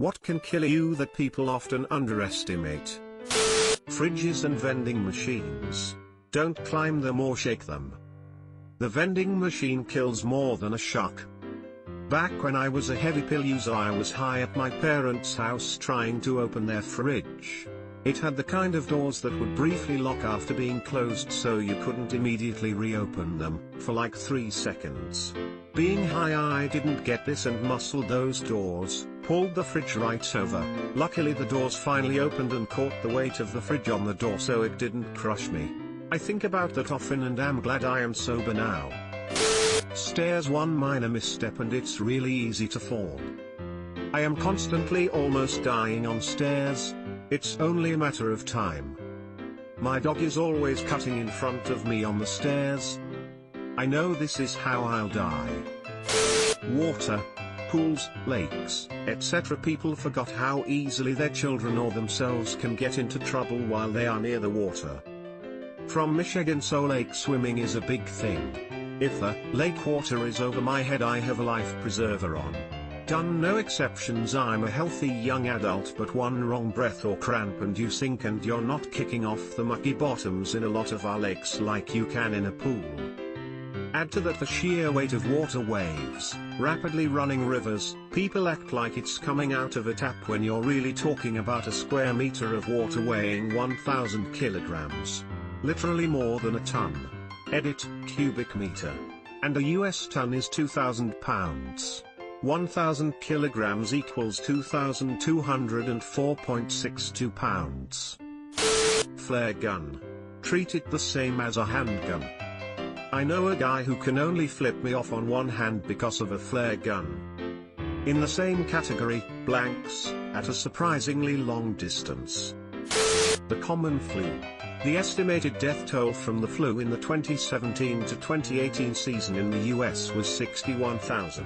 What can kill you that people often underestimate? Fridges and vending machines. Don't climb them or shake them. The vending machine kills more than a shock. Back when I was a heavy pill user, I was high at my parents' house trying to open their fridge. It had the kind of doors that would briefly lock after being closed, so you couldn't immediately reopen them, for like 3 seconds. Being high, I didn't get this and muscled those doors, pulled the fridge right over. Luckily the doors finally opened and caught the weight of the fridge on the door so it didn't crush me. I think about that often and am glad I am sober now. Stairs. One minor misstep and it's really easy to fall. I am constantly almost dying on stairs. It's only a matter of time. My dog is always cutting in front of me on the stairs. I know this is how I'll die. Water. Pools, lakes, etc. People forgot how easily their children or themselves can get into trouble while they are near the water. From Michigan, so lake swimming is a big thing. If the lake water is over my head, I have a life preserver on. Done, no exceptions. I'm a healthy young adult, but one wrong breath or cramp and you sink, and you're not kicking off the mucky bottoms in a lot of our lakes like you can in a pool. Add to that the sheer weight of water waves, rapidly running rivers. People act like it's coming out of a tap when you're really talking about a square meter of water weighing 1,000 kilograms. Literally more than a ton. Edit, cubic meter. And a US ton is 2,000 pounds. 1,000 kilograms equals 2,204.62 pounds. Flare gun. Treat it the same as a handgun. I know a guy who can only flip me off on one hand because of a flare gun. In the same category, blanks, at a surprisingly long distance. The common flu. The estimated death toll from the flu in the 2017 to 2018 season in the US was 61,000.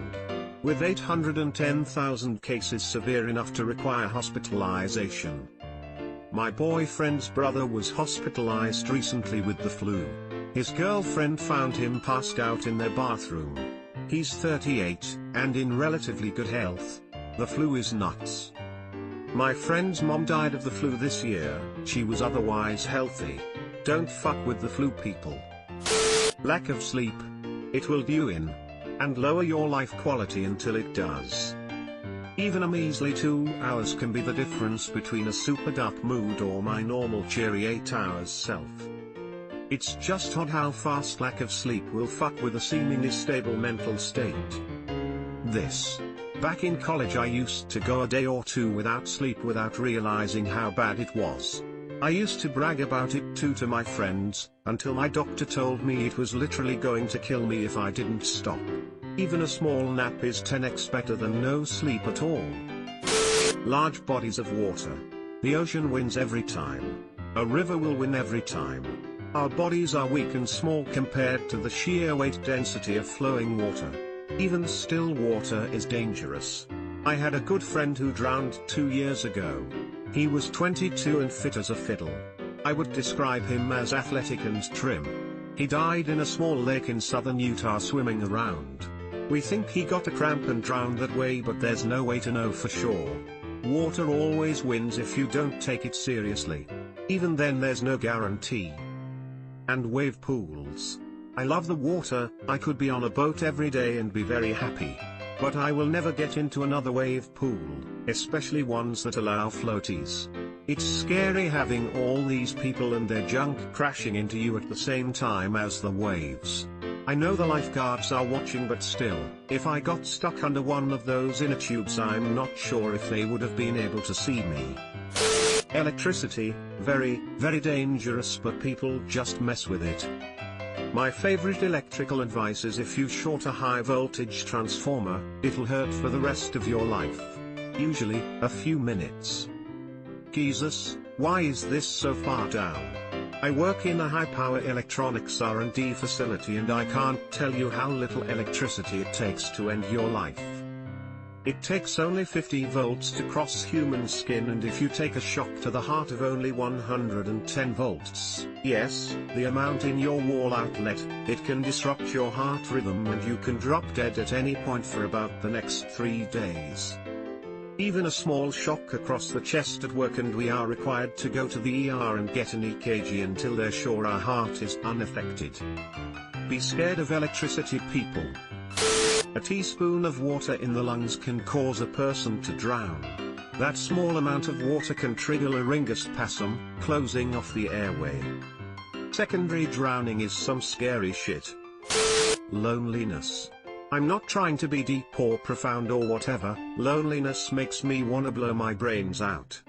With 810,000 cases severe enough to require hospitalization. My boyfriend's brother was hospitalized recently with the flu. His girlfriend found him passed out in their bathroom. He's 38, and in relatively good health. The flu is nuts. My friend's mom died of the flu this year. She was otherwise healthy. Don't fuck with the flu, people. Lack of sleep. It will do you in. And lower your life quality until it does. Even a measly 2 hours can be the difference between a super up mood or my normal cheery 8 hours self. It's just odd how fast lack of sleep will fuck with a seemingly stable mental state. Back in college I used to go a day or 2 without sleep without realizing how bad it was. I used to brag about it too to my friends, until my doctor told me it was literally going to kill me if I didn't stop. Even a small nap is 10x better than no sleep at all. Large bodies of water. The ocean wins every time. A river will win every time. Our bodies are weak and small compared to the sheer weight density of flowing water. Even still water is dangerous. I had a good friend who drowned 2 years ago. He was 22 and fit as a fiddle. I would describe him as athletic and trim. He died in a small lake in southern Utah swimming around. We think he got a cramp and drowned that way, but there's no way to know for sure. Water always wins if you don't take it seriously. Even then there's no guarantee. And wave pools. I love the water. I could be on a boat every day and be very happy. But I will never get into another wave pool, especially ones that allow floaties. It's scary having all these people and their junk crashing into you at the same time as the waves. I know the lifeguards are watching, but still, if I got stuck under one of those inner tubes, I'm not sure if they would have been able to see me. Electricity, very, very dangerous, but people just mess with it. My favorite electrical advice is if you short a high voltage transformer, it'll hurt for the rest of your life. Usually, a few minutes. Jesus, why is this so far down? I work in a high-power electronics R&D facility and I can't tell you how little electricity it takes to end your life. It takes only 50 volts to cross human skin, and if you take a shock to the heart of only 110 volts, yes, the amount in your wall outlet, it can disrupt your heart rhythm and you can drop dead at any point for about the next 3 days. Even a small shock across the chest at work and we are required to go to the ER and get an EKG until they're sure our heart is unaffected. Be scared of electricity, people. A teaspoon of water in the lungs can cause a person to drown. That small amount of water can trigger laryngospasm, closing off the airway. Secondary drowning is some scary shit. Loneliness. I'm not trying to be deep or profound or whatever, loneliness makes me wanna blow my brains out.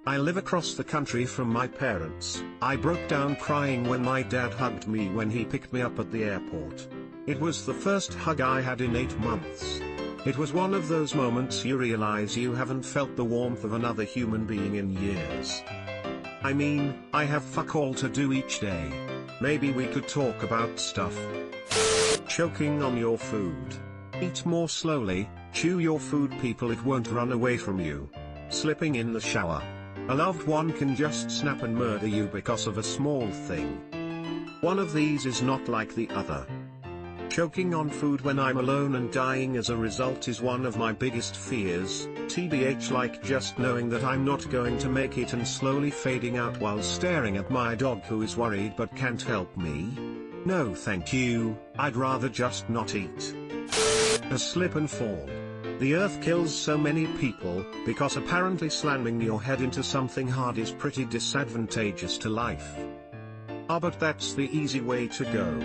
I live across the country from my parents. I broke down crying when my dad hugged me when he picked me up at the airport. It was the first hug I had in 8 months. It was one of those moments you realize you haven't felt the warmth of another human being in years. I mean, I have fuck all to do each day. Maybe we could talk about stuff. Choking on your food. Eat more slowly, chew your food, people, it won't run away from you. Slipping in the shower. A loved one can just snap and murder you because of a small thing. One of these is not like the other. Choking on food when I'm alone and dying as a result is one of my biggest fears, TBH, like just knowing that I'm not going to make it and slowly fading out while staring at my dog who is worried but can't help me. No thank you, I'd rather just not eat. A slip and fall. The earth kills so many people, because apparently slamming your head into something hard is pretty disadvantageous to life. Ah, but that's the easy way to go.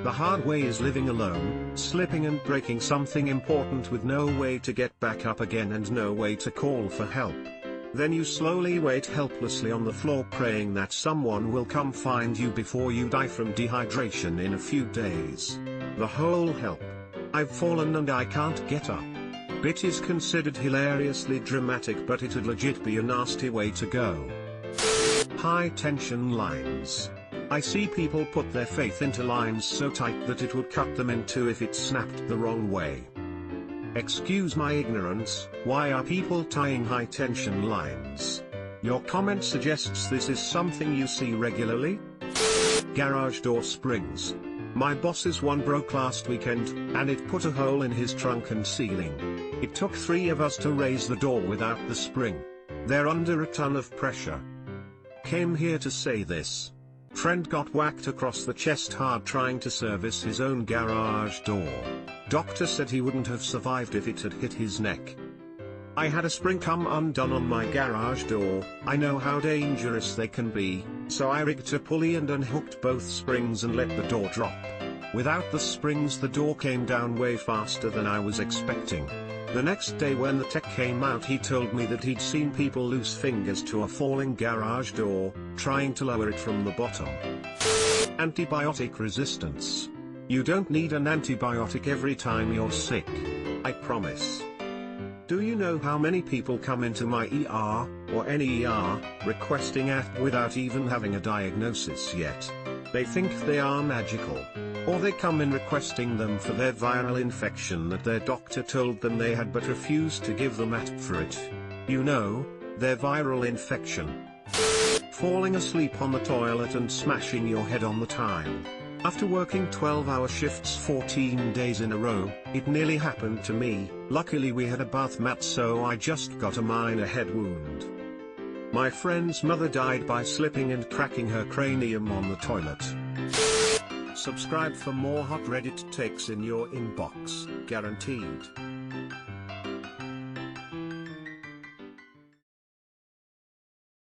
The hard way is living alone, slipping and breaking something important with no way to get back up again and no way to call for help. Then you slowly wait helplessly on the floor praying that someone will come find you before you die from dehydration in a few days. The whole help. I've fallen and I can't get up. Bit is considered hilariously dramatic, but it'd legit be a nasty way to go. High tension lines. I see people put their faith into lines so tight that it would cut them in two if it snapped the wrong way. Excuse my ignorance, why are people tying high tension lines? Your comment suggests this is something you see regularly? Garage door springs. My boss's one broke last weekend, and it put a hole in his trunk and ceiling. It took 3 of us to raise the door without the spring. They're under a ton of pressure. Came here to say this. Friend got whacked across the chest hard trying to service his own garage door. Doctor said he wouldn't have survived if it had hit his neck. I had a spring come undone on my garage door. I know how dangerous they can be, so I rigged a pulley and unhooked both springs and let the door drop. Without the springs, the door came down way faster than I was expecting. The next day when the tech came out, he told me that he'd seen people lose fingers to a falling garage door, trying to lower it from the bottom. Antibiotic resistance. You don't need an antibiotic every time you're sick. I promise. Do you know how many people come into my ER, or any ER, requesting AF without even having a diagnosis yet? They think they are magical. Or they come in requesting them for their viral infection that their doctor told them they had but refused to give them AF for it. You know, their viral infection. Falling asleep on the toilet and smashing your head on the tile. After working 12-hour shifts 14 days in a row, it nearly happened to me. Luckily we had a bath mat, so I just got a minor head wound. My friend's mother died by slipping and cracking her cranium on the toilet. Subscribe for more hot Reddit takes in your inbox, guaranteed.